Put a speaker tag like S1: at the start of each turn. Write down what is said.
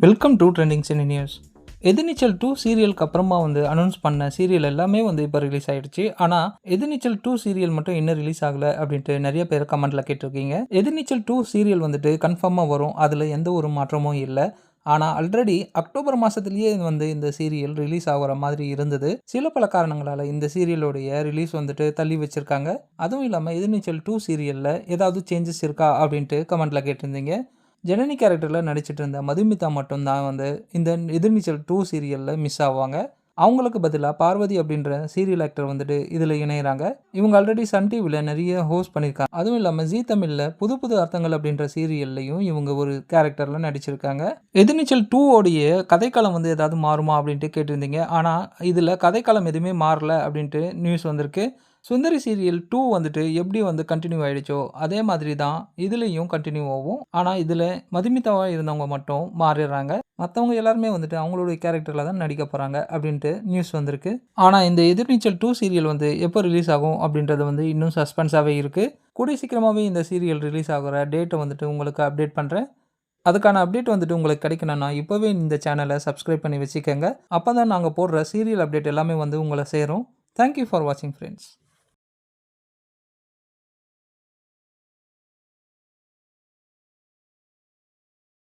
S1: Welcome to trending cine news. Ethirneechal 2 சீரியலுக்கு அப்புறமா announce பண்ண சீரியல் எல்லாமே இப்போ ரிலீஸ் ஆயிடுச்சு. ஆனால் எதிர்நீச்சல் 2 சீரியல் மட்டும் இன்னும் ரிலீஸ் ஆகலை அப்படின்ட்டு நிறைய பேர் கமெண்ட்ல கேட்டிருக்கீங்க. எதிர்நீச்சல் 2 சீரியல் கன்ஃபார்மாக வரும், அதில் எந்த ஒரு மாற்றமும் இல்லை. ஆனால் ஆல்ரெடி அக்டோபர் மாதத்துலேயே இந்த சீரியல் ரிலீஸ் ஆகிற மாதிரி இருந்தது. சில பல காரணங்களால் இந்த சீரியலோடைய ரிலீஸ் தள்ளி வச்சிருக்காங்க. அதுவும் இல்லாமல் எதிர்நீச்சல் 2 சீரியலில் ஏதாவது சேஞ்சஸ் இருக்கா அப்படின்ட்டு கமெண்ட்ல கேட்டிருந்தீங்க. ஜனனி கேரக்டரில் நடிச்சிட்டு இருந்த மதுமிதா மட்டும்தான் இந்த எதிர்நீச்சல் 2 சீரியலில் மிஸ் ஆவாங்க. அவங்களுக்கு பதிலாக பார்வதி அப்படின்ற சீரியல் ஆக்டர் இதில் இணைகிறாங்க. இவங்க ஆல்ரெடி சன் டிவியில் நிறைய ஹோஸ்ட் பண்ணியிருக்காங்க. அதுவும் இல்லாமல் ஜீ தமிழில் புது புது அர்த்தங்கள் அப்படின்ற சீரியல்லையும் இவங்க ஒரு கேரக்டரில் நடிச்சிருக்காங்க. எதிர்நீச்சல் 2 ஓடைய கதைக்களம் ஏதாவது மாறுமா அப்படின்ட்டு கேட்டிருந்தீங்க. ஆனால் இதில் கதைக்களம் எதுவுமே மாறல அப்படின்ட்டு நியூஸ் வந்திருக்கு. சுந்தரி சீரியல் 2 எப்படி கண்டினியூ ஆகிடுச்சோ அதே மாதிரி தான் இதுலேயும் கண்டினியூ ஆகும். ஆனால் இதில் மதுமிதாவாக இருந்தவங்க மட்டும் மாறிடுறாங்க. மற்றவங்க எல்லாருமே அவங்களுடைய கேரக்டரில் தான் நடிக்க போகிறாங்க அப்படின்ட்டு நியூஸ் வந்திருக்கு. ஆனால் இந்த எதிர்நீச்சல் 2 சீரியல் எப்போ ரிலீஸ் ஆகும் அப்படின்றது இன்னும் சஸ்பென்ஸாகவே இருக்குது. கூடிய சீக்கிரமாகவே இந்த சீரியல் ரிலீஸ் ஆகிற டேட்டை உங்களுக்கு அப்டேட் பண்ணுறேன். அதுக்கான அப்டேட் உங்களுக்கு கிடைக்கணும்னா இப்போவே இந்த சேனலை சப்ஸ்கிரைப் பண்ணி வச்சுக்கோங்க. அப்போ தான் நாங்கள் போடுற சீரியல் அப்டேட் எல்லாமே உங்களை சேரும். தேங்க்யூ ஃபார் வாட்சிங் ஃப்ரெண்ட்ஸ்.